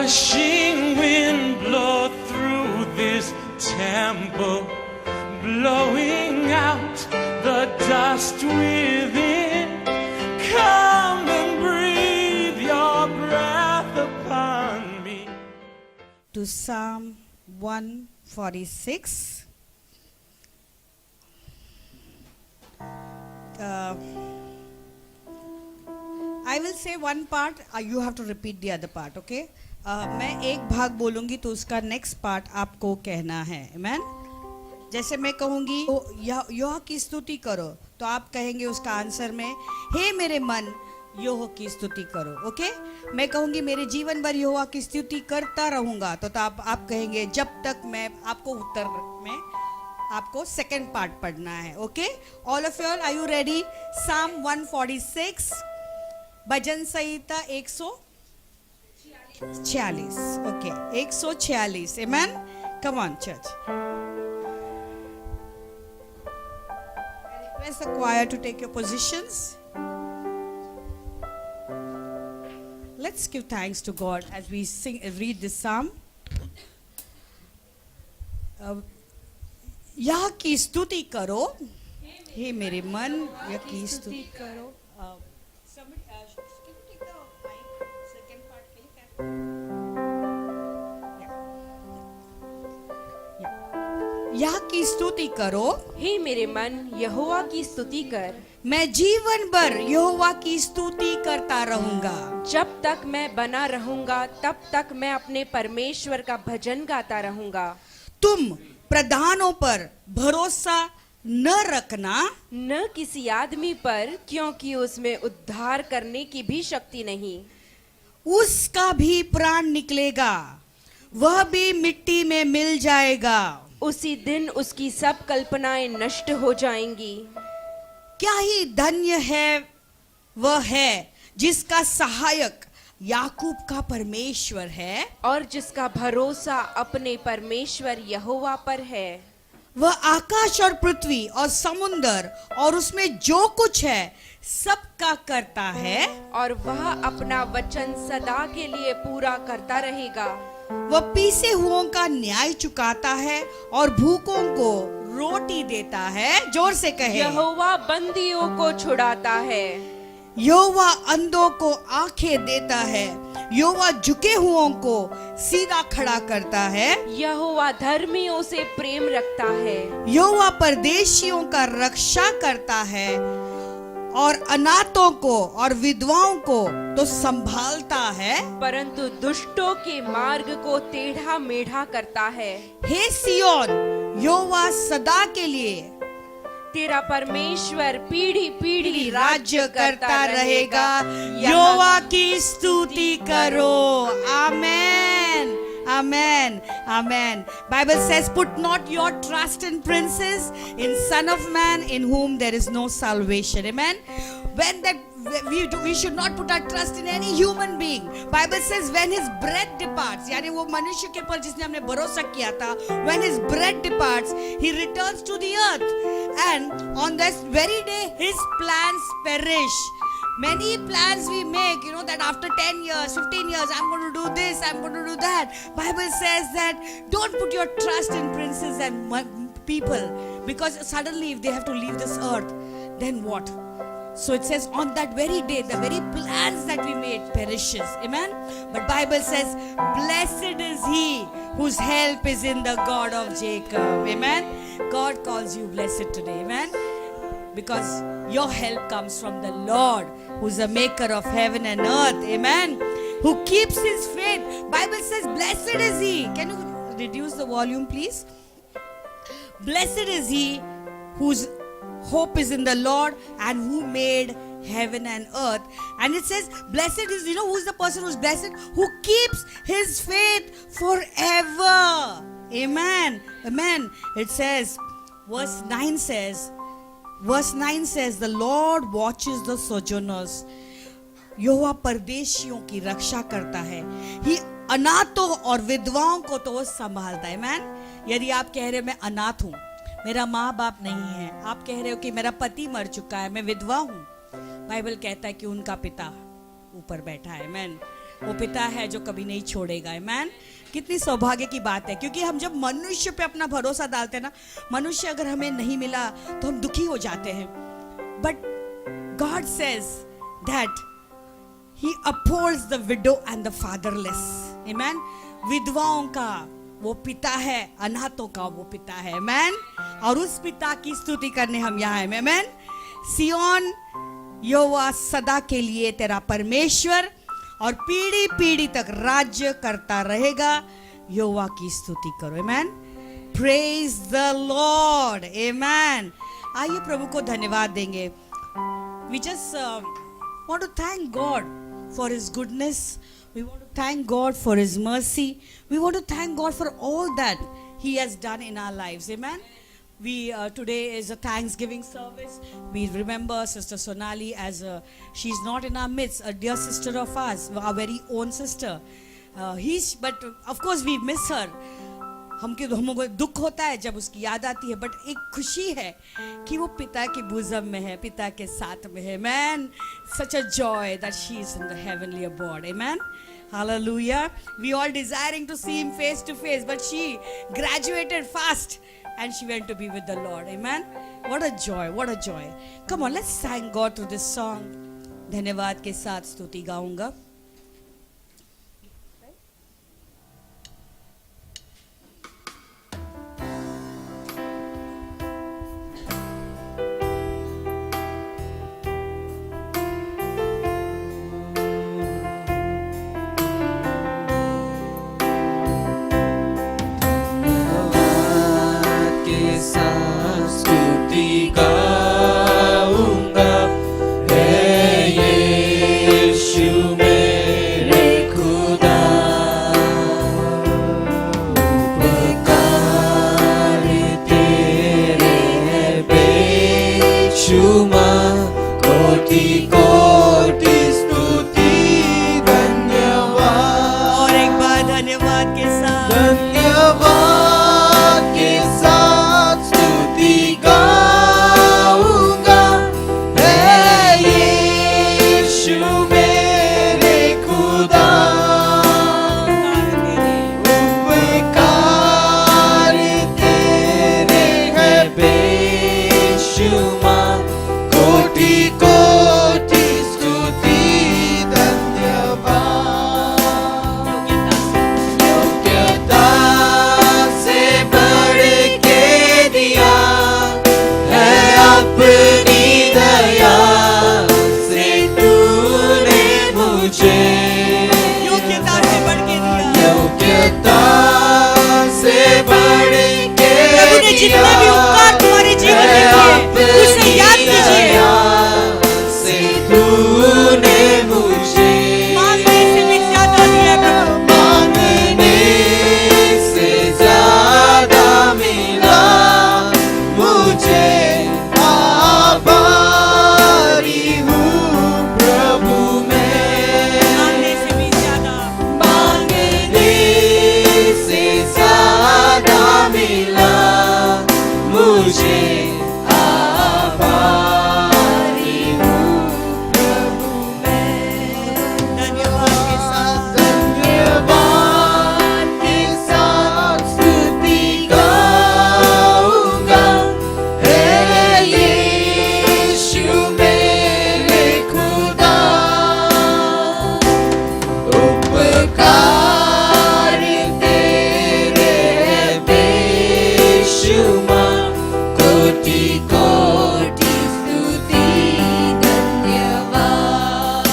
rushing wind blow through this temple, blowing out the dust within. Come and breathe your breath upon me. To Psalm 146. I will say one part, you have to repeat the other part, okay? मैं एक भाग बोलूंगी तो उसका next part आपको कहना है, amen? जैसे मैं कहूंगी यहोवा की स्तुति करो तो आप कहेंगे उसका आंसर में हे मेरे मन यहोवा की स्तुति करो, ओके? मैं कहूंगी मेरे जीवन भर यहोवा की स्तुति करता रहूंगा तो आप कहेंगे जब तक मैं आपको उत्तर में आपको सेकंड पार्ट पढ़ना है, okay? All of you are you ready? Psalm 146 भजन संहिता 146, okay? 146, amen? Come on, church. I request the choir to take your positions. Let's give thanks to God as we read this psalm. यह की स्तुति करो, हे मेरे मन, यह की स्तुति करो. यह की स्तुति करो, हे मेरे मन यहोवा की स्तुति कर. मैं जीवन भर यहोवा की स्तुति करता रहूंगा. जब तक मैं बना रहूंगा तब तक मैं अपने परमेश्वर का भजन गाता रहूंगा. तुम प्रधानों पर भरोसा न रखना, न किसी आदमी पर, क्योंकि उसमें उद्धार करने की भी शक्ति नहीं. उसका भी प्राण निकलेगा, वह भी मिट्टी में मिल जाएगा. उसी दिन उसकी सब कल्पनाएं नष्ट हो जाएंगी. क्या ही धन्य है वह है जिसका सहायक याकूब का परमेश्वर है और जिसका भरोसा अपने परमेश्वर यहोवा पर है. वह आकाश और पृथ्वी और समुंदर और उसमें जो कुछ है सबका करता है. और वह अपना वचन सदा के लिए पूरा करता रहेगा. वह पीसे हुओं का न्याय चुकाता है और भूखों को रोटी देता है. जोर से कहे, यहोवा बंदियों को छुड़ाता है. यहोवा अंधों को आंखें देता है. यहोवा झुके हुओं को सीधा खड़ा करता है. यहोवा धर्मियों से प्रेम रखता है. यहोवा परदेशियों का रक्षा करता है और अनाथों को और विधवाओं को तो संभालता है, परंतु दुष्टों के मार्ग को टेढ़ा मेढ़ा करता है. हे सिय्योन, यहोवा सदा के लिए तेरा परमेश्वर पीढ़ी पीढ़ी राज्य करता रहेगा. यहोवा की स्तुति करो. आमेन, amen, amen. Bible says, put not your trust in princes, in son of man, in whom there is no salvation. Amen. When that we should not put our trust in any human being. Bible says when his breath departs, यानी वो मनुष्य के पर जिसने हमने भरोसा किया था, when his breath departs, he returns to the earth, and on this very day his plans perish. Many plans we make, you know, that after 10 years, 15 years, I'm going to do this, I'm going to do that. Bible says that don't put your trust in princes and people, because suddenly if they have to leave this earth, then what? So it says on that very day, the very plans that we made perishes. Amen. But Bible says, blessed is he whose help is in the God of Jacob. Amen. God calls you blessed today. Amen. Because your help comes from the Lord, who's the maker of heaven and earth. Amen. Who keeps his faith. Bible says, blessed is he. Can you reduce the volume, please? Blessed is he whose hope is in the Lord and who made heaven and earth. And it says, blessed is, you know, who's the person who's blessed? Who keeps his faith forever. Amen. Amen. It says, verse 9 says, the Lord watches the sojourners. यहोवा परदेशियों की रक्षा करता है. ही अनाथों और विधवाओं को तो वो संभालता है. मैन, यदि आप कह रहे हो मैं अनाथ हूँ, मेरा माँ बाप नहीं है, आप कह रहे हो कि मेरा पति मर चुका है, मैं विधवा हूँ, बाइबल कहता है कि उनका पिता ऊपर बैठा है. मैन, वो पिता है जो कभी नहीं छोड़ेगा। आमेन। कितनी सौभाग्य की बात है, क्योंकि हम जब मनुष्य पे अपना भरोसा डालते हैं ना, मनुष्य अगर हमें नहीं मिला तो हम दुखी हो जाते हैं, but God says that he upholds the widow and the fatherless. Amen. विधवाओं का वो पिता है, अनाथों का वो पिता है। आमेन। और उस पिता की स्तुति करने हम यहाँ हैं। आमेन। सियोन, यहोवा सदा के लिए तेरा परमेश्वर और पीढ़ी पीढ़ी तक राज्य करता रहेगा। यहोवा की स्तुति करो। Amen. Praise the lord. Amen. आइए प्रभु को धन्यवाद देंगे। We just want to thank God for His goodness. We want to thank God for His mercy. We want to thank God for all that He has done in our lives. Amen. We today is a Thanksgiving service. We remember Sister Sonali as she's not in our midst, a dear sister of ours, our very own sister. But of course we miss her. हमको दुख होता है जब उसकी याद आती है, but एक खुशी है कि वो पिता के बोझम में है, पिता के साथ में है। Man, such a joy that she is in the heavenly abode. Amen. Hallelujah. We all desiring to see him face to face, but she graduated fast and she went to be with the Lord. Amen. What a joy, what a joy. Come on, let's thank God through this song. धन्यवाद के साथ स्तुति गाऊंगा। जितने भी उपकार तुम्हारे जीवन में किए, उसे याद कीजिए। तूने मुझे मांगने से भी ज्यादा दिया प्रभु, मांगने से ज्यादा मिला मुझे। आभारी हूँ प्रभु मैं, मांगने से भी ज्यादा, मांगने से ज्यादा मिला मुझे। आभारी हूँ प्रभु मैं। धन्यवाद के साथ स्तुति गाऊंगा। हे यीशु मेरे खुदा, उपकार तेरे बेशुमार, कोटि कोटि स्तुति धन्यवाद।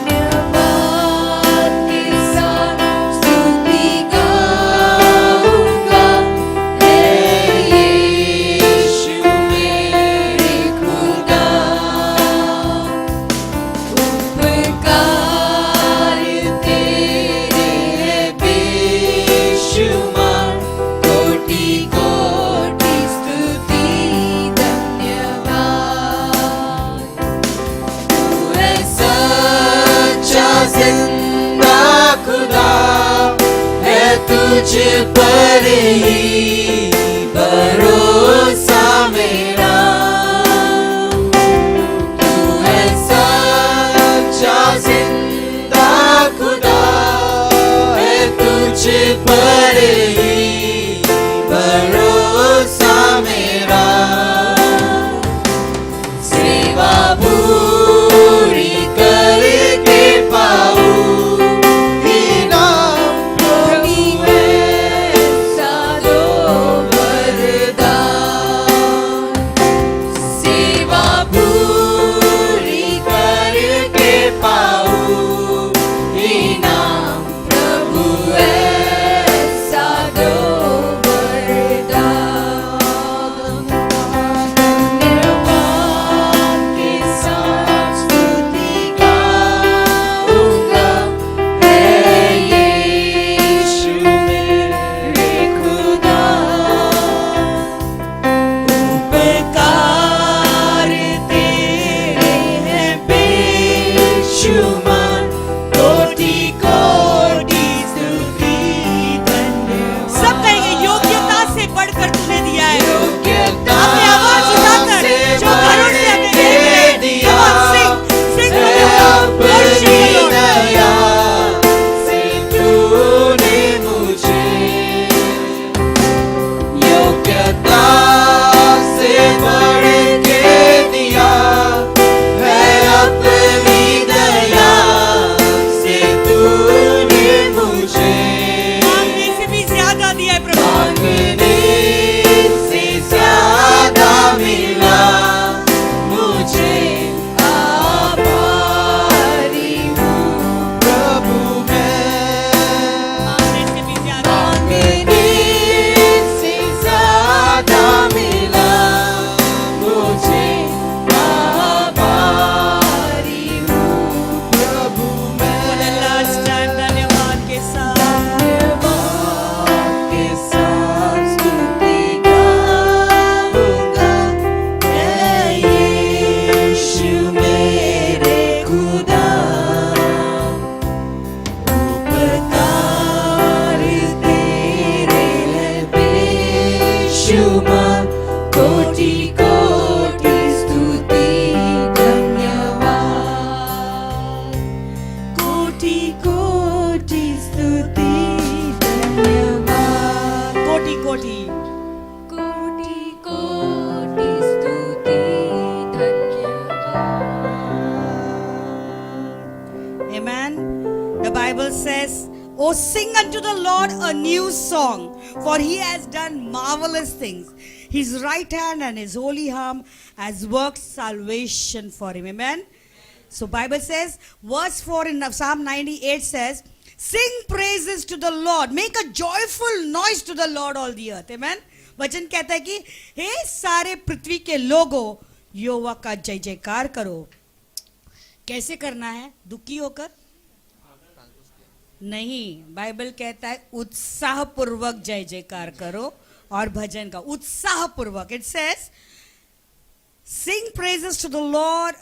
धन्यवाद के साथ स्तुति गाऊंगा। हे यीशु मेरे खुदा, उपकार तेरे बेशुमार, कोटि कोटि स्तुति धन्यवाद। तू है सच्चा जिंदा खुदा, है तुझ पर ही भरोसा मेरा। तू है सच्चा जिंदा तुझ पर ही भरोसा मेरा, सेवा पूरी करके पाऊं इनाम प्रभु ऐसा दो वरदान, सेवा पूरी करके पाऊं इनाम प्रभु ऐसा दो वरदान। धन्यवाद के साथ स्तुति गाऊंगा, है यीशु मेरे खुदा, उपकार तेरे हैं बेशुमार, कोटि कोटि स्तुति धन्यवाद। सब कहेंगे योग्यता से बढ़कर तूने दिया है। योग्यता अपनी आवाज उठाकर से जो घरों से हमें बढ़ के देख रहे हैं, दिया, come on, sing है to the Lord, worship अपनी the Lord. दया से तूने मुझे, योग्यता से बढ़ के दिया, है अपनी दया से तूने मुझे, मांगने से भी ज्यादा दिया है प्रभु। मांगने से ज्यादा मिला मुझे, आभारी हूँ प्रभु मैं, मांगने से भी ज्यादा। मांगने से ज्यादा मिला मुझे, आभारी हूँ प्रभु मैं। लास्ट टाइम धन्यवाद के साथ। धन्यवाद के साथ स्तुति गाऊंगा, है यीशु मेरे खुदा, उपकार तेरे हैं बेशुमार, कोटि कोटि स्तुति धन्यवाद, कोटि कोटि स्तुति धन्यवाद, कोटि कोटि। कोटि कोटि स्तुति धन्यवाद। Amen. The Bible says, "Oh, sing unto the Lord a new song, for he has done marvelous things. His right hand and his holy arm has worked salvation for him." Amen. So Bible says, verse 4 in Psalm 98 says, "Sing praises to the Lord, make a joyful noise to the Lord all the earth." Amen. वचन कहता है कि हे सारे पृथ्वी के लोगों, यहोवा का जय जयकार करो। कैसे करना है? दुखी होकर नहीं, बाइबल कहता है उत्साह पूर्वक जय जयकार करो और भजन का उत्साह पूर्वक। It says sing praises to the Lord,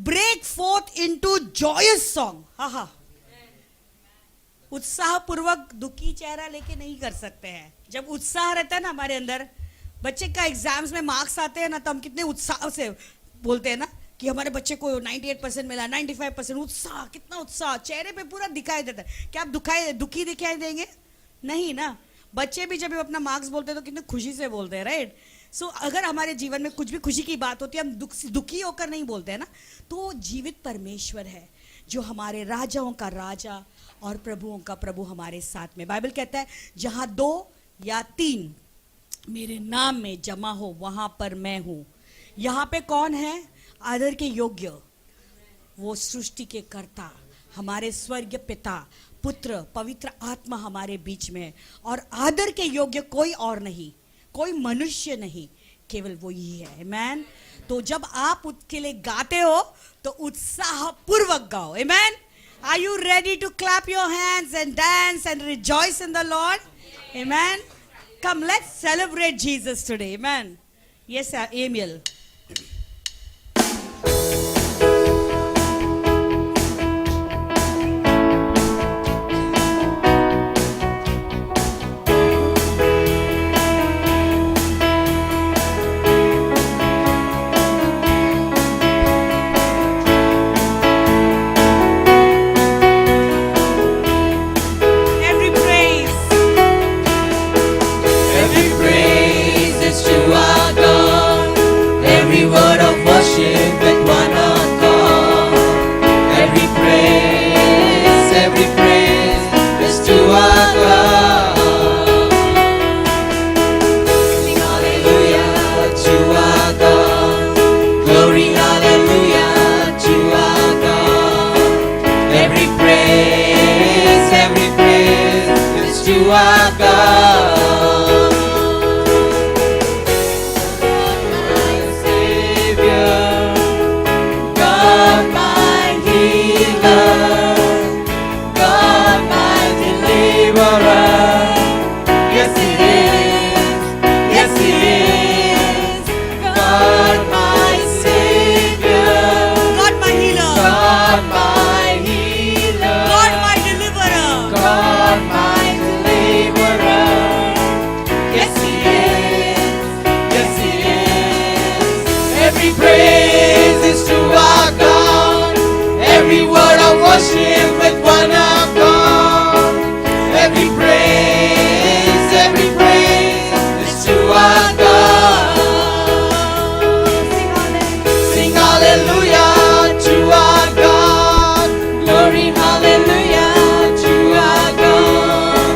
break forth into joyous song. हा हा, उत्साह पूर्वक दुखी चेहरा लेके नहीं कर सकते हैं। जब उत्साह रहता है ना हमारे अंदर, बच्चे का एग्जाम्स में मार्क्स आते हैं ना, तो हम कितने उत्साह से बोलते हैं ना कि हमारे बच्चे को 98% मिला, 95%। उत्साह, कितना उत्साह चेहरे पे पूरा दिखाई देता है। क्या आप दुखी दिखाई देंगे? नहीं ना। बच्चे भी जब अपना मार्क्स बोलते हैं तो कितने खुशी से बोलते हैं, राइट? सो अगर हमारे जीवन में कुछ भी खुशी की बात होती है, हम दुखी होकर नहीं बोलते हैं ना, तो जीवित परमेश्वर है जो हमारे राजाओं का राजा और प्रभुओं का प्रभु हमारे साथ में। बाइबल कहता है जहां 2 या 3 मेरे नाम में जमा हो, वहां पर मैं हूं। यहां पे कौन है? आदर के योग्य, वो सृष्टि के कर्ता, हमारे स्वर्गीय पिता, पुत्र, पवित्र आत्मा हमारे बीच में है। और आदर के योग्य कोई और नहीं, कोई मनुष्य नहीं, केवल वो ही है। आमेन। तो जब आप उसके लिए गाते हो तो उत्साह पूर्वक गाओ। आमेन। Are you ready to clap your hands and dance and rejoice in the Lord? Amen. Come, let's celebrate Jesus today. Amen. Yes, Emil. Every praise praise is to our God. My Savior, God my healer, God my deliverer. Yes, He is. Yes, He is. God my Savior, God my healer, God my healer, God my deliverer. God my deliverer. Yes, He is. Yes, He is. Every praise is to our God. Every word of worship with one accord. Every praise is to our God. Sing hallelujah to our God. Glory hallelujah to our God.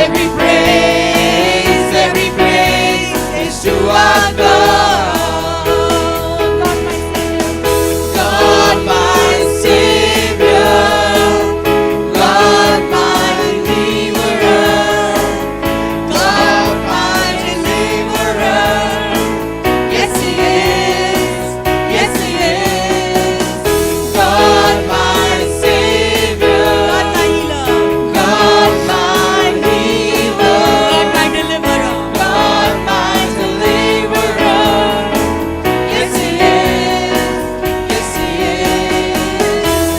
Every praise is to our God. God my Savior, God my deliverer, God my deliverer. Yes, He is. Yes, He is. God my Savior, God my healer, God my healer, God my deliverer. God my deliverer. Yes, He is. Yes, He is.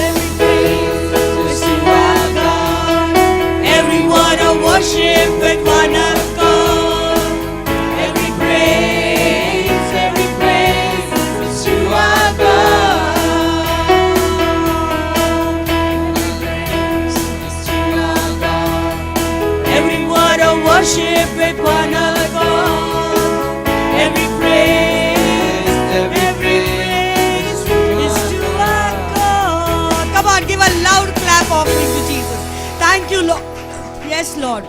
Every praise is to our God. Every word of worship with one accord. Every praise is to our God. Praise is to our God. Every word of worship with one accord. Every praise is to our God. Come on, give a loud clap offering to Jesus. Thank you, Lord. Yes, Lord.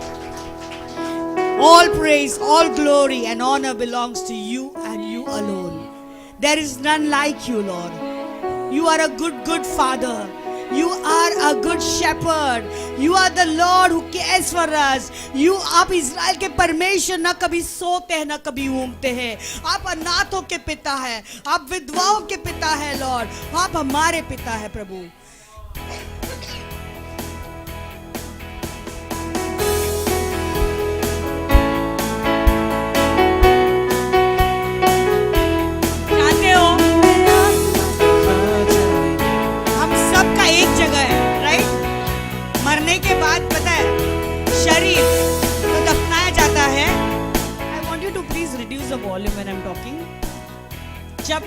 All praise, all glory and honor belongs to you and you alone. There is none like you, Lord. You are a good Father. You are a good shepherd. You are the Lord who cares for us. You, आप Israel के परमेश्वर न कभी सोते हैं न कभी ऊँगते हैं. आप अनाथों के पिता हैं. आप विधवाओं के पिता हैं, लॉर्ड. आप हमारे पिता हैं, प्रभु. जानते हो, हम सबका एक जगह है, राइट? मरने के बाद पता है शरीर तो दफनाया जाता है. I want you to please reduce the volume when I am talking. जब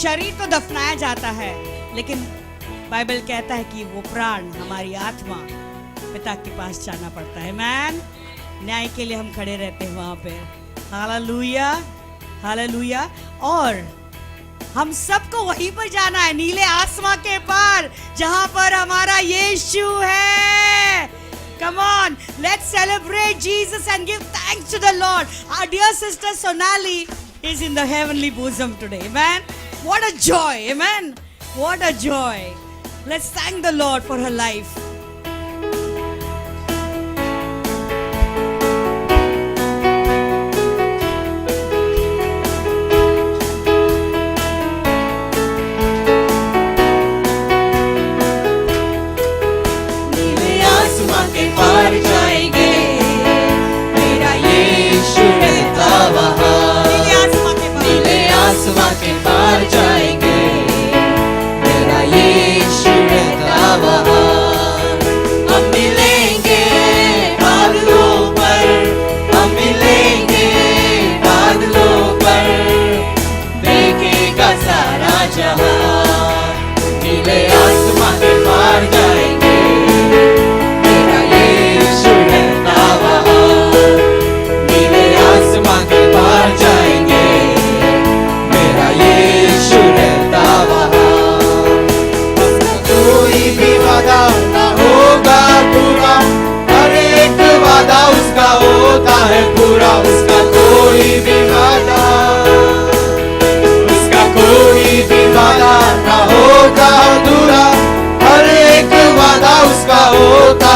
शरीर तो दफनाया जाता है, लेकिन बाइबल कहता है कि वो प्राण, हमारी आत्मा पिता के पास जाना पड़ता है. मैन, न्याय के लिए हम खड़े रहते हैं वहां पे. Hallelujah, hallelujah. और हम सबको वहीं पर जाना है, नीले आसमां के पार, जहां पर हमारा यीशु है. Come on, let's celebrate Jesus and give thanks to the Lord. Our dear sister Sonali is in the heavenly bosom today. Amen. What a joy. Amen. What a joy. Let's thank the Lord for her life. नीले आसमां के पार जाएंगे, मेरा यीशु रहता वहाँ. नीले आसमां के पार. नीले आसमां के पार जाएंगे, मेरा यीशु रहता वहाँ. हम मिलेंगे बादलों पर, हम मिलेंगे बादलों पर, देखेगा सारा जहां. नीले आसमां के पार जाएंगे, मेरा यीशु रहता वहाँ. नीले आसमां के पार जाएंगे, मेरा यीशु रहता वहाँ. उसका कोई भी वादा ना होगा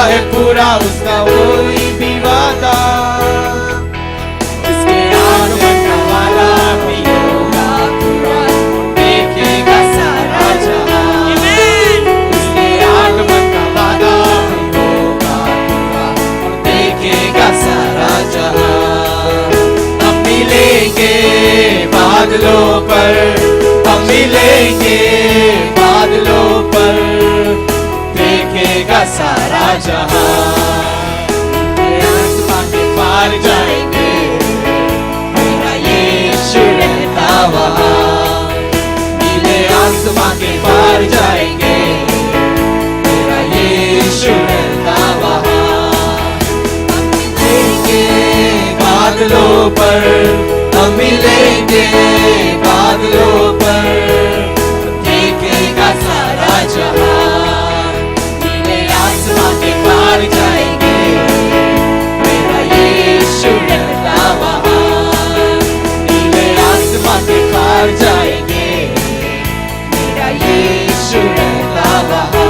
है पूरा उसका कोई भी वादा, उसके आगमन का वादा भी होगा पूरा, देखेगा सारा जहां। उसके आगमन का वादा भी होगा पूरा, देखेगा सारा जहां। हम मिलेंगे बादलों पर, हम मिलेंगे बादलों पर, देखेगा सारा जहां। आसमां के पार जाएंगे, मेरा यीशु रहता वहां। नीले आसमां के पार जाएंगे, मेरा यीशु रहता वहां। मिलेंगे बादलों पर, हम मिलेंगे बादलों पर, देखेगा सारा जहां। नीले आसमां के पार जाएंगे, मेरा यीशु रहता वहां। नीले आसमां के पार जाएंगे, मेरा यीशु रहता वहां।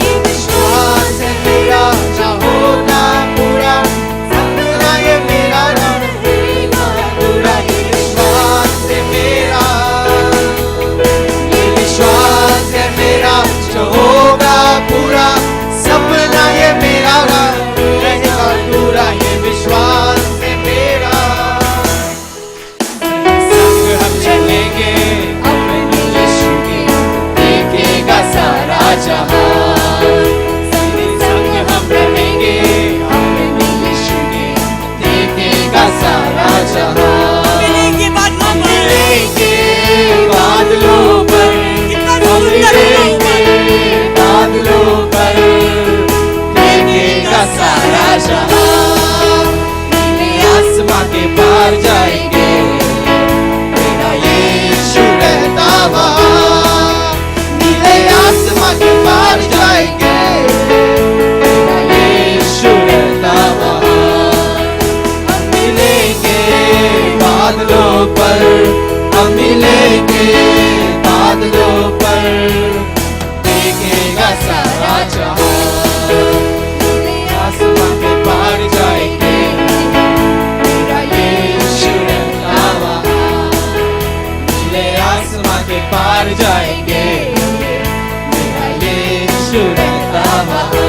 ये विश्वास है मेरा, होगा पूरा, सपना ये मेरा रहेगा पूरा। ये विश्वास है मेरा, ये विश्वास है मेरा, जो होगा पूरा, सपना ये मेरा रहेगा पूरा। ये विश्वास है मेरा, संग हम चलेंगे अपने यीशु के, देखेगा सारा जहां। संग हम रहेंगे अपने यीशु के, देखेगा सारा जहां। मिलेंगे बादलों पर, मिलेंगे बादलों पर, कितना हम सुंदर मिलेंगे बादलों पर, देखेगा सारा जहां। नीले आसमां के पार जाएंगे, मेरा यीशु रहता वहां। नीले आसमां के पार जाएंगे, मेरा यीशु रहता वहां। हम मिलेंगे बादलों पर, हम मिलेंगे बादलों पर, देखेगा सारा जहां। आसमां के पार जाएंगे, मेरा यीशु रहता वहां। नीले आसमां के पार जाएंगे, मेरा यीशु रहता वहां।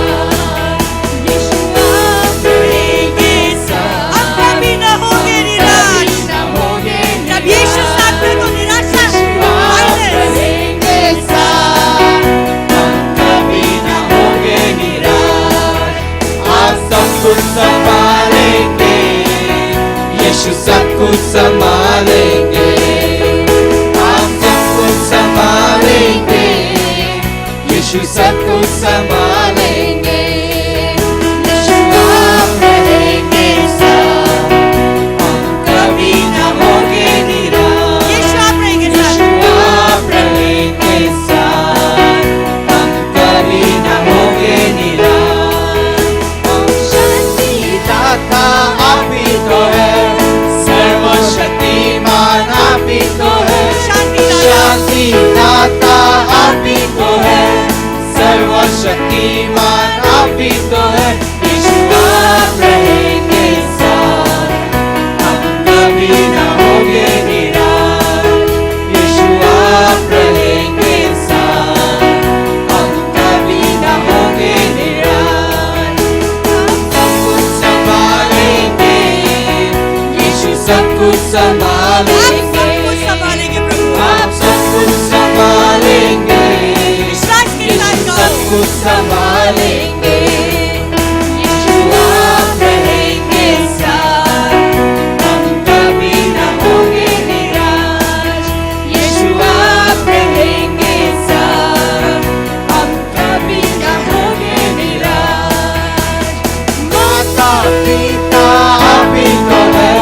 यीशु आप रहेंगे साथ, अब कभी न होंगे निराश। न होंगे जब यीशु साथ में तो निराशा आप माइनस। रहेंगे साथ, हम कभी न होंगे निराश। आप सब कुछ संभालेंगे, यीशु सब कुछ संभालेंगे। आप सब कुछ संभालेंगे, यीशु सब कुछ संभालेंगे। यीशु आप रहेंगे साथ, हम कभी न होंगे निराश। यीशु आप रहेंगे साथ। यीशु आप रहेंगे साथ, हम कभी न होंगे निराश। हम शांति दाता आप ही तो है, सर्वशक्तिमान आप ही तो है। शांति दाता आप ही तो है, सर्वशक्तिमान आप ही तो है। यीशु आप रहेंगे साथ, हम कभी न होंगे निराश। यीशु आप रहेंगे साथ, हम कभी न होंगे निराश। हम सब कुछ संभालेंगे, यीशु सब कुछ आप संभालेंगे। सब कुछ संभालेंगे प्रभु। आप सब कुछ संभालेंगे, विश्वास के यीशु साथ सब गाओ। कुछ संभालेंगे। यीशु आप रहेंगे साथ, हम कभी न होंगे निराश। यीशु आप रहेंगे साथ, हम कभी न होंगे निराश। माता पिता आप ही तो है,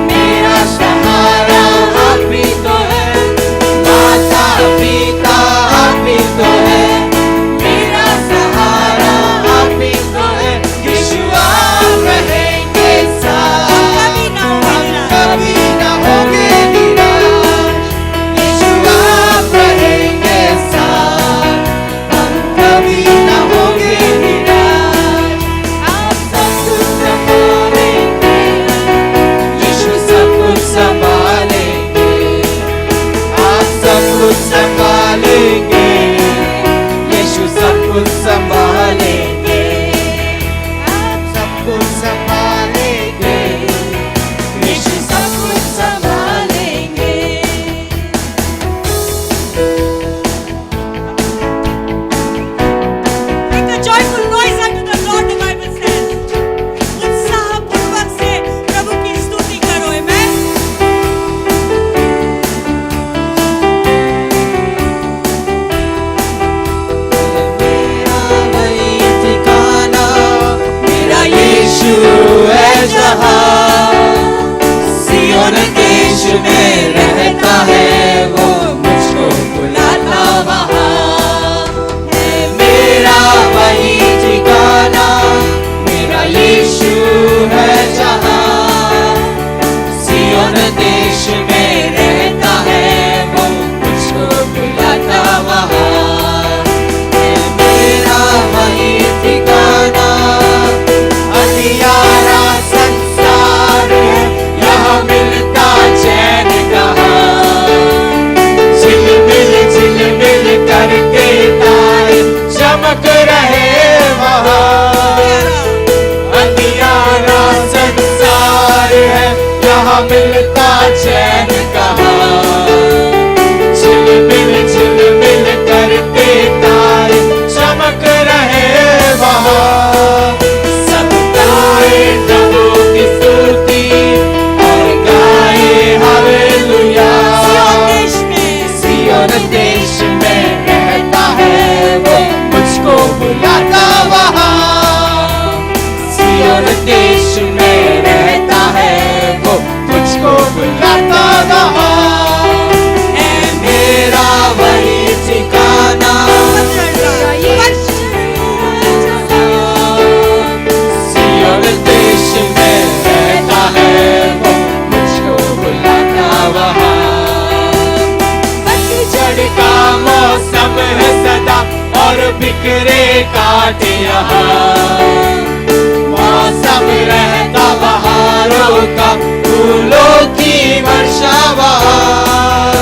मेरा सहारा आप ही तो है। माता पिता आप ही तो है, मेरा सहारा यीशु है जहाँ, सियोन देश में रहता है वो, मुझको बुलाता वहाँ है मेरा वही ठिकाना, मेरा यीशु है जहाँ, सियोन देश में रहता है वो, मुझको बुलाता वहाँ है मेरा वही ठिकाना। अंधियारा संसार है, यहाँ मिलता चैन कहाँ, झिलमिल करके तारे चमक रहे वहाँ। अंधियारा संसार है, यहाँ मिलता चैन कहाँ, झिलमिल करके तारे चमक रहे वहाँ। सब गाए प्रभु की स्तुति और गाए हालेलुया। सियोन देश में रहता है वो, मुझको बुलाता वहाँ। सियोन देश में रहता है वो, मुझको बुलाता वहाँ है मेरा वही ठिकाना। सियोन देश में रहता है वो, मुझको बुलाता वहाँ। पतझड़ का मौसम है सदा और बिखरे कांटे यहाँ, मौसम रहता बहारों का, फूलों की वर्षा वहाँ।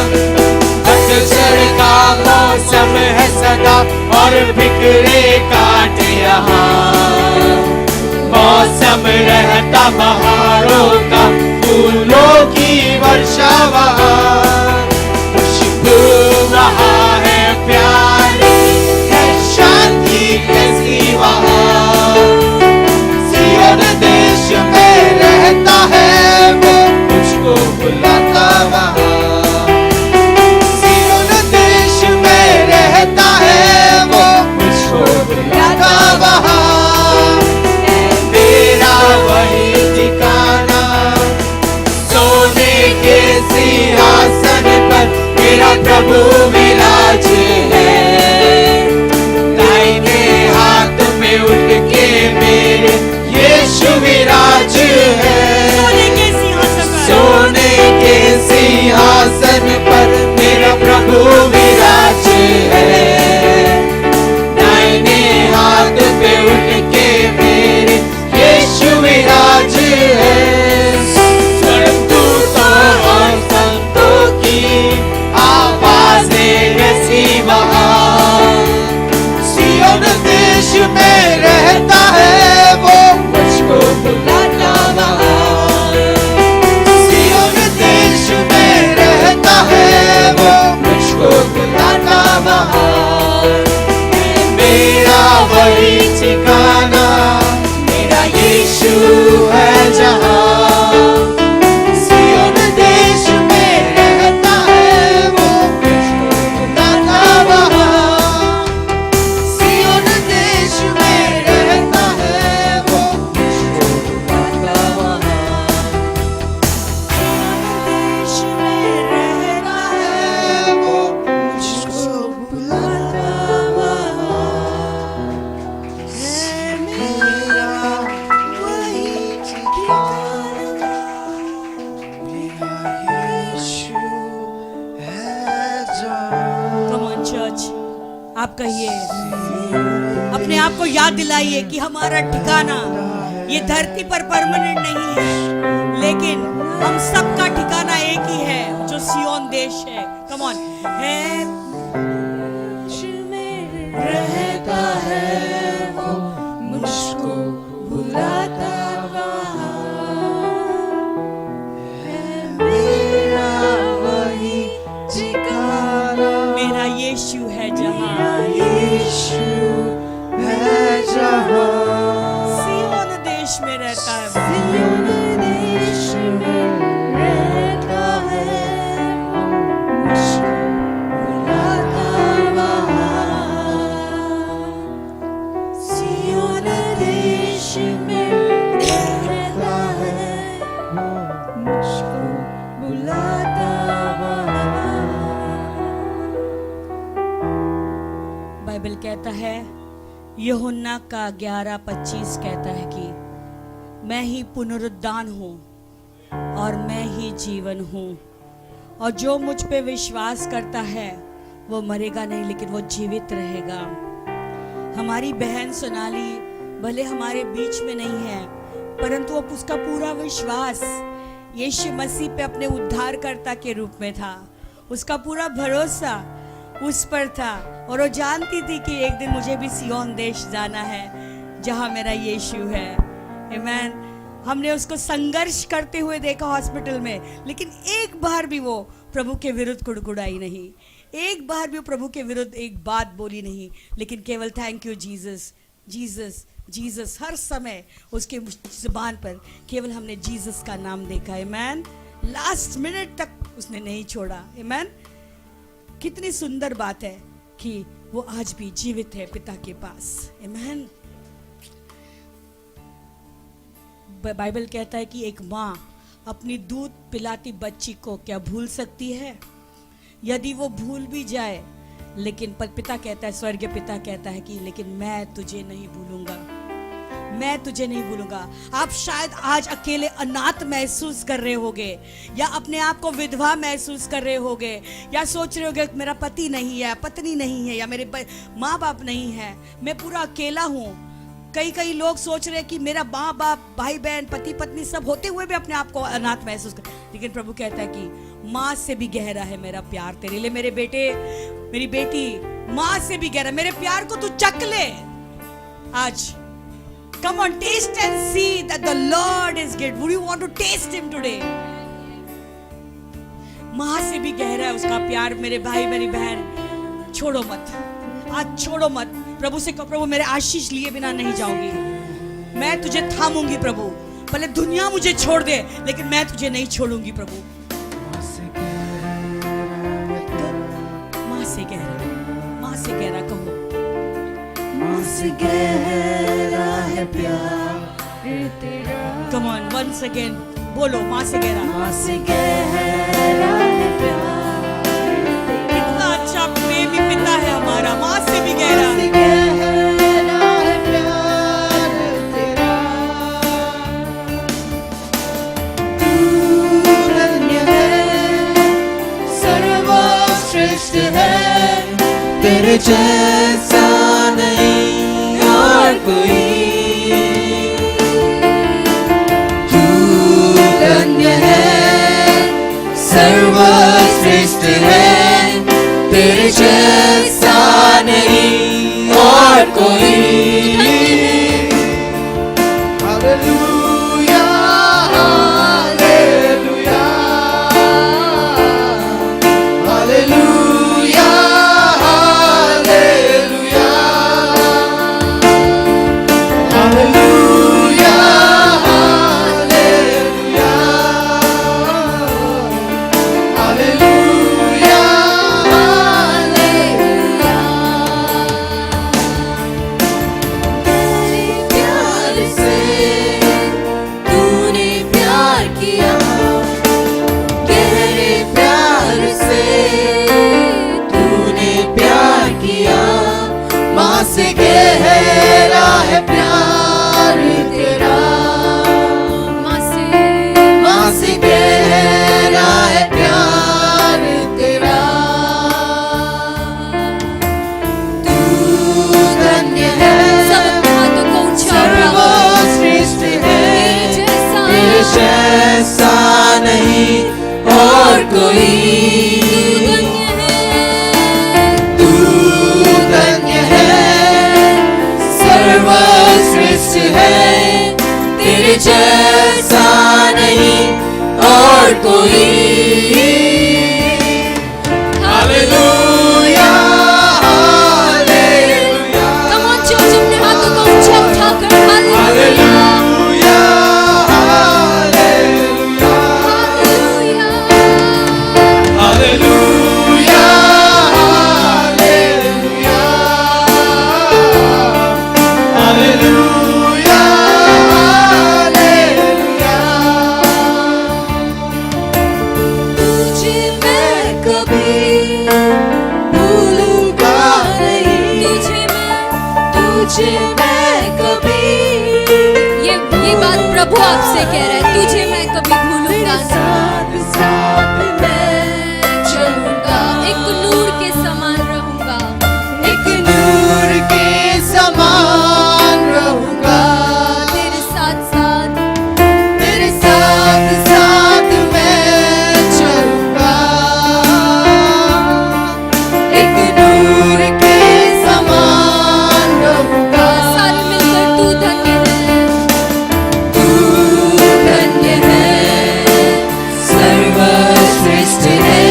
पतझड़ का मौसम है सदा और बिखरे कांटे यहाँ, मौसम रहता बहारों का, फूलों की वर्षा वहाँ। खुशबू वहाँ है प्यारी है, शांति कैसी वहाँ। सियोन देश में रहता है वो, मुझको बुलाता वहाँ। सियोन देश में रहता है वो, मुझको बुलाता वहाँ है मेरा वही ठिकाना। सोने के सिंहासन पर मेरा प्रभु विराज है, दाहिने हाथ में उठ के मेरे यीशु विराज है। सोने के सिंहासन पर मेरा प्रभु विराज है, दाहिने हाथ पे उठ के मेरे यीशु विराज है। स्वर्गदूतों और संतों की आवाज़ें ऐसी वहाँ। सियोन देश में रहता है वो, मुझको बुलाता वहाँ। सियोन देश में रहता है वो, मुझको बुलाता वहाँ है मेरा वही ठिकाना, मेरा यीशु है जहाँ। सियोन देश में रहता है वो, मुझको बुलाता वहाँ। सियोन देश में रहता है वो, मुझको बुलाता वहाँ। देश में रहता है वो, मुझको बुलाता वहाँ है मेरा वही ठिकाना, मेरा यीशु है जहाँ। कम ऑन चर्च, आप कहिए, अपने आप को याद दिलाइए कि हमारा ठिकाना ये धरती पर परमानेंट नहीं है, लेकिन हम सबका ठिकाना एक ही है जो सियोन देश है। कम ऑन, है में रहता है वो, मुझको बुलाता वहाँ है मेरा वही ठिकाना। मेरा यीशु है जहाँ, यीशु है जहाँ। सियोन देश में रहता है वो। सियोन देश में रहता है वो, मुझको कहता है, यूहन्ना का 11:25 कहता है कि मैं ही पुनरुद्धान हूँ और मैं ही जीवन हूँ, और जो मुझ पे विश्वास करता है वो मरेगा नहीं लेकिन वो जीवित रहेगा। हमारी बहन सोनाली भले हमारे बीच में नहीं है, परंतु अब उसका पूरा विश्वास यीशु मसीह पे अपने उद्धारकर्ता के रूप में था। उसका पूरा भरोसा उस पर था, और वो जानती थी कि एक दिन मुझे भी सिय्योन देश जाना है जहाँ मेरा यीशु है। आमीन। हमने उसको संघर्ष करते हुए देखा हॉस्पिटल में, लेकिन एक बार भी वो प्रभु के विरुद्ध कुड़कुड़ाई नहीं, एक बार भी वो प्रभु के विरुद्ध एक बात बोली नहीं, लेकिन केवल thank you Jesus, Jesus, Jesus. हर समय उसके जुबान पर केवल हमने जीसस का नाम देखा। आमीन। लास्ट मिनट तक उसने नहीं छोड़ा। आमीन। कितनी सुंदर बात है कि वो आज भी जीवित है पिता के पास। आमीन। बाइबल कहता है कि एक माँ अपनी दूध पिलाती बच्ची को क्या भूल सकती है? यदि वो भूल भी जाए, लेकिन पिता कहता है, स्वर्गीय पिता कहता है कि लेकिन मैं तुझे नहीं भूलूंगा, मैं तुझे नहीं भूलूंगा। आप शायद आज अकेले अनाथ महसूस कर रहे होगे, या अपने आप को विधवा महसूस कर रहे होगे, या सोच रहे होगे मेरा पति नहीं है, पत्नी नहीं है, या मेरे माँ बाप नहीं है, मैं पूरा अकेला हूँ। कई लोग सोच रहे हैं कि मेरा माँ बाप, भाई बहन, पति पत्नी सब होते हुए भी अपने आप को अनाथ महसूस कर, लेकिन प्रभु कहता है कि माँ से भी गहरा है मेरा प्यार तेरे लिए। मेरे बेटे, मेरी बेटी, माँ से भी गहरा मेरे प्यार को तू चख ले आज। Come on, taste and see that the Lord is good. Would you want to taste Him today? माँ से भी गहरा है उसका प्यार। मेरे भाई, मेरी बहन, छोड़ो मत, आज छोड़ो मत। प्रभु से कहो, प्रभु मेरे आशीष लिए बिना नहीं जाऊंगी, मैं तुझे थामूंगी प्रभु, भले दुनिया मुझे छोड़ दे लेकिन मैं तुझे नहीं छोड़ूंगी प्रभु। माँ से गहरा, माँ से गहरा कहो, माँ से गहरा है प्यार तेरा। Come on, once again, बोलो माँ से गहरा। माँ से गहरा है प्यार, कितना अच्छा प्रेमी पिता है हमारा, माँ से भी गहरा। माँ से गहरा है प्यार तेरा। तू धन्य है, सर्वश्रेष्ठ है, तेरे जैसा नहीं और कोई। तू धन्य है, सर्वश्रेष्ठ है, तेरे जैसा नहीं और कोई। Hallelujah, hallelujah, hallelujah, hallelujah, hallelujah, hallelujah, hallelujah, से गहरा है प्यार तेरा। माँ से गहरा है प्यार तेरा। तू धन्य है, सर्वश्रेष्ठ है, तेरे जैसा नहीं और कोई। सर्वश्रेष्ठ है, तेरे जैसा नहीं और कोई। Hallelujah, hallelujah. Come on, church, अपने हाथों को ऊंचा उठाकर hallelujah, hallelujah, hallelujah. Hallelujah, hallelujah, hallelujah, प्रभु आपसे कह रहा है, तुझे मैं कभी भूलूंगा नहीं। मैं चलूंगा, एक नूर के समान रहूंगा, एक नूर के समान रहूंगा, तेरे साथ साथ तेरे साथ साथ मैं चलूंगा, एक नूर के समान रहूंगा। सारे मिलकर तू धन्य है, तू धन्य है, सर्वश्रेष्ठ है,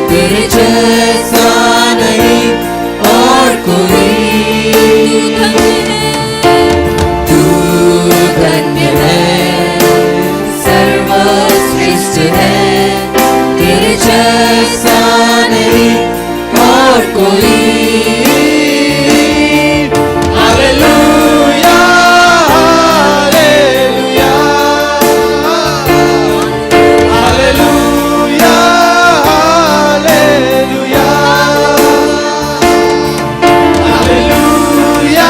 तेरे जैसा नहीं और कोई। तू धन्य है, तू धन्य है, सर्वश्रेष्ठ है, तेरे जैसा नहीं और कोई। Hallelujah, hallelujah, hallelujah, hallelujah, hallelujah,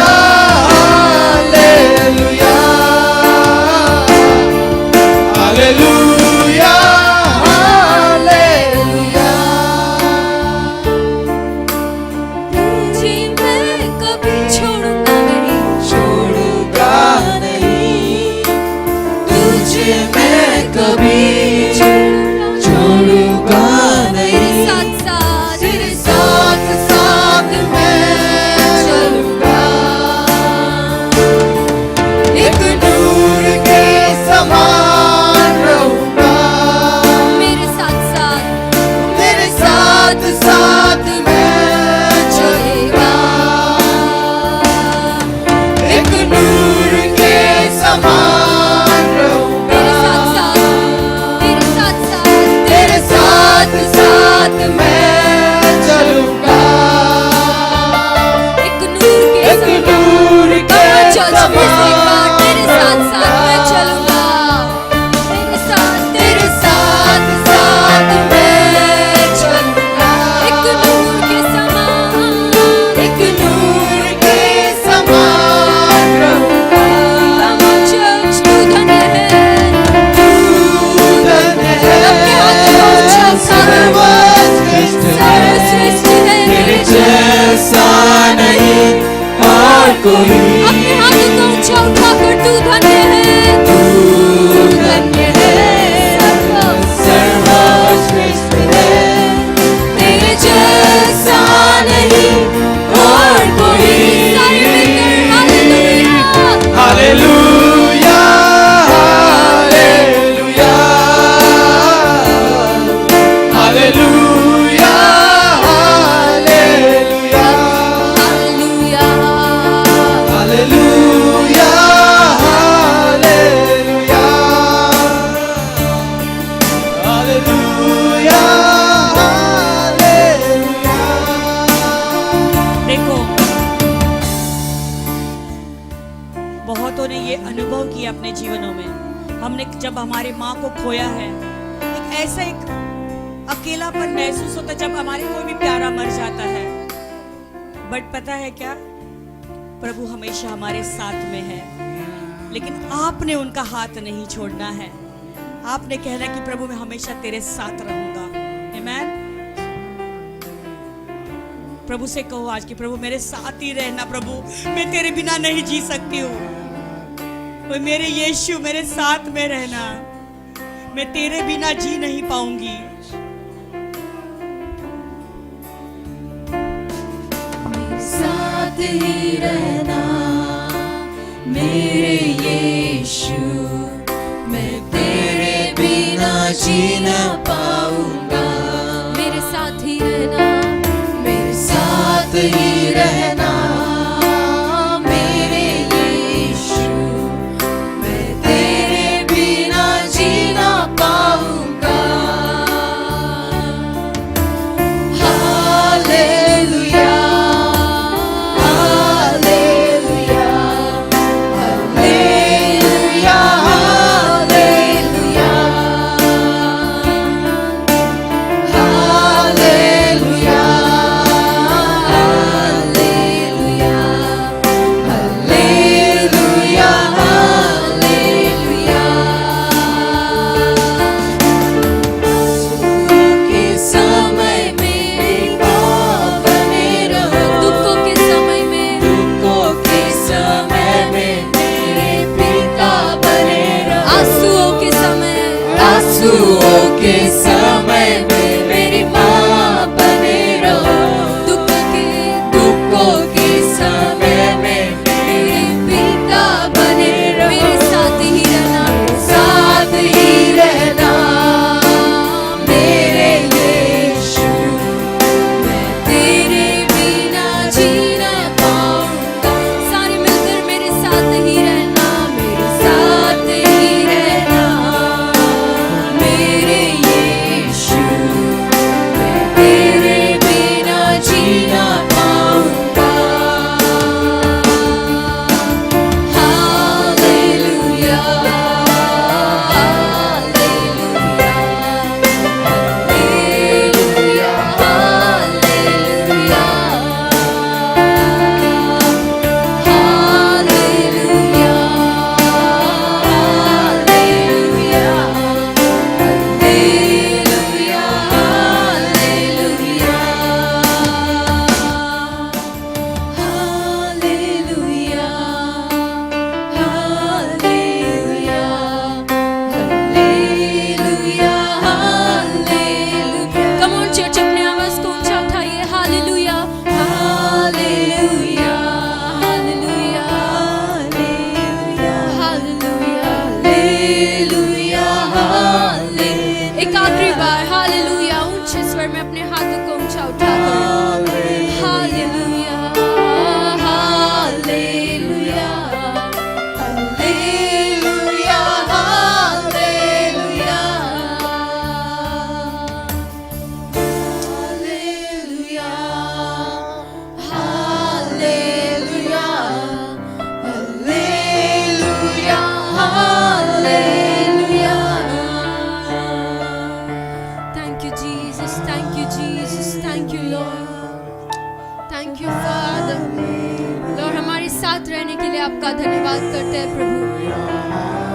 hallelujah, hallelujah, तुझे मैं कभी छोड़ूंगा नहीं, छोड़ूंगा नहीं, तुझे मैं कभी छोड़ूंगा नहीं, साथ साथ तेरे साथ साथ मैं चलूंगा, एक नूर के समान रहूंगा, मेरे साथ साथ तेरे साथ साथ मैं चलूंगा, एक नूर के समान रहूंगा, तेरे साथ साथ तेरे साथ साथ मैं चलूंगा, एक नूर के एक नूर के चल समान तेरे साथ साथ मैं चलूंगा, तेरे साथ तेरे साथ साथ मैं चलूंगा, एक नूर के समान, एक नूर के समान रहूंगा। Come on church, तू धन्य है, तू धन्य है, सर्वश्रेष्ठ है, सर्वश्रेष्ठ है, तेरे जैसा नहीं और कोई। अपने हाथों को ऊंचा उठाकर तू धन्य है, तू धन्य है, सर्वश्रेष्ठ है, तेरे जैसा नहीं और कोई। सारे मिलकर hallelujah, hallelujah, hallelujah, hallelujah, hallelujah, hallelujah, hallelujah, hallelujah, hallelujah, hallelujah. देखो, बहुतों ने ये अनुभव किया अपने जीवनों में। हमने जब हमारी माँ को खोया है, एक ऐसा एक अकेलापन महसूस होता है जब हमारे कोई भी प्यारा मर जाता है। बट पता है क्या, प्रभु हमेशा हमारे साथ में है, लेकिन आपने उनका हाथ नहीं छोड़ना है। आपने कहना कि प्रभु मैं हमेशा तेरे साथ रहूंगा। आमीन। प्रभु से कहो आज कि प्रभु मेरे साथ ही रहना, प्रभु मैं तेरे बिना नहीं जी सकती हूँ। ओए मेरे यीशु मेरे साथ में रहना, मैं तेरे बिना जी नहीं पाऊंगी। साथ ही रहना मेरे यीशु, मैं तेरे बिना जी न पाऊंगा। मेरे साथ ही रहना, मेरे साथ ही रहना मेरे यीशु, मैं तेरे बिना जी न पाऊंगा। हालेलुया, हालेलुया, हालेलुया, धन्यवाद करते हैं प्रभु।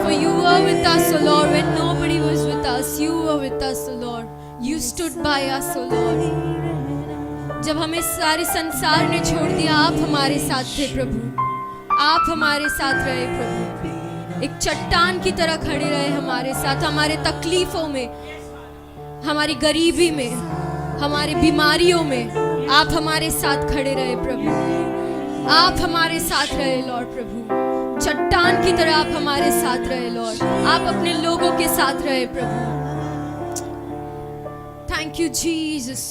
For you were with us, O Lord, when nobody was with us. You were with us, O Lord. You stood by us, O Lord. जब हमें सारे संसार ने छोड़ दिया, आप हमारे साथ थे प्रभु। आप हमारे साथ रहे प्रभु। एक चट्टान की तरह खड़े रहे हमारे साथ, हमारे तकलीफों में, हमारी गरीबी में, हमारी बीमारियों में आप हमारे साथ खड़े रहे प्रभु। आप हमारे साथ रहे लॉर्ड प्रभु। चट्टान की तरह आप हमारे साथ रहे लॉर्ड। आप अपने लोगों के साथ रहे प्रभु। Thank you Jesus,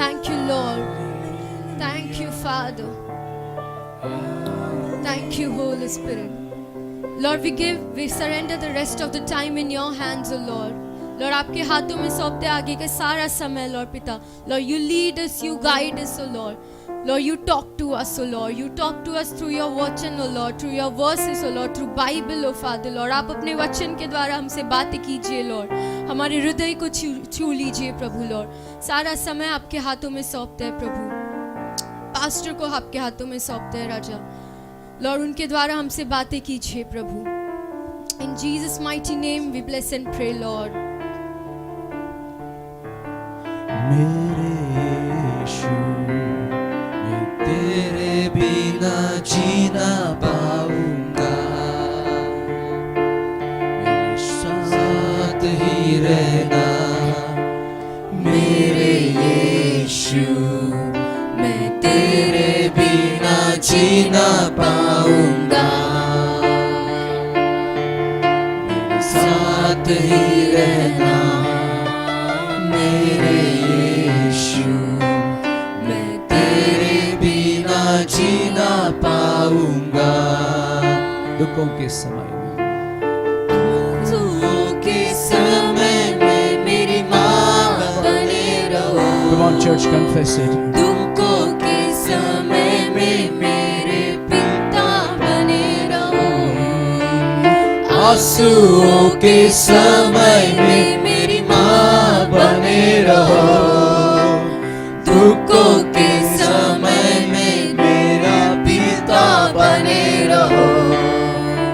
thank you lord, thank you father, thank you holy spirit. Lord we surrender the rest of the time in your hands O lord. Lord आपके हाथों में सौंपते आगे के सारा समय लॉर्ड पिता। Lord you lead us, you guide us O Lord. Lord, you talk to us, O Lord. You talk to us through your वचन, O Lord, through your verses, O Lord, through Bible, O Father, Lord. आप अपने वचन के द्वारा हमसे बातें कीजिए, Lord. हमारे हृदय को छू लीजिए, प्रभु, Lord. सारा समय आपके हाथों में सौंपते हैं, प्रभु. पास्टर को आपके हाथों में सौंपते हैं, राजा. Lord, उनके द्वारा हमसे बातें कीजिए, प्रभु. In Jesus' mighty name, we bless and pray, Lord. मेरे यीशु, मैं तेरे बिना जीना पाऊंगा, मेरे साथ ही रहना, मेरे यीशु, मैं तेरे बिना जीना पाऊंगा, मेरे साथ ही रहना, मेरे यीशु, मैं तेरे बिना जीना पाऊंगा। दुखों के समय में, दुखों के समय में मेरी माँ बने रहो। Come on church, confess it. दुखों के समय में मेरे पिता बने रहो। आंसुओं के समय में मेरी माँ बने रहो। दुखों के समय में मेरा पिता बने रहो।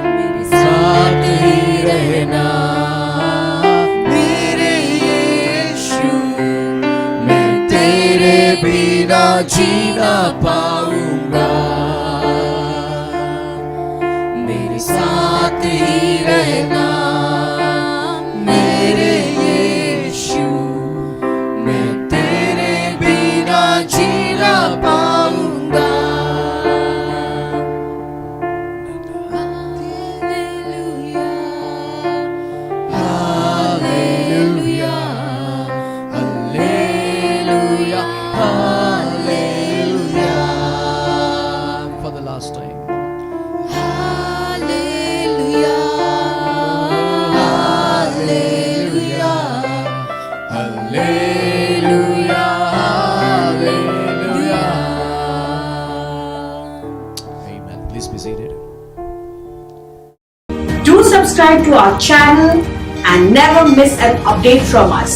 मेरे साथ ही रहना, मेरे यीशु, मैं तेरे बिना जीना पाऊंगा, मेरे साथ ही रहना, मेरे यीशु, मैं तेरे बिना जीना पाऊंगा। Hallelujah, hallelujah, hallelujah, hallelujah. For the last time. Hallelujah, hallelujah, hallelujah, hallelujah. Amen. Please be seated. Do subscribe to our channel and never miss an update from us.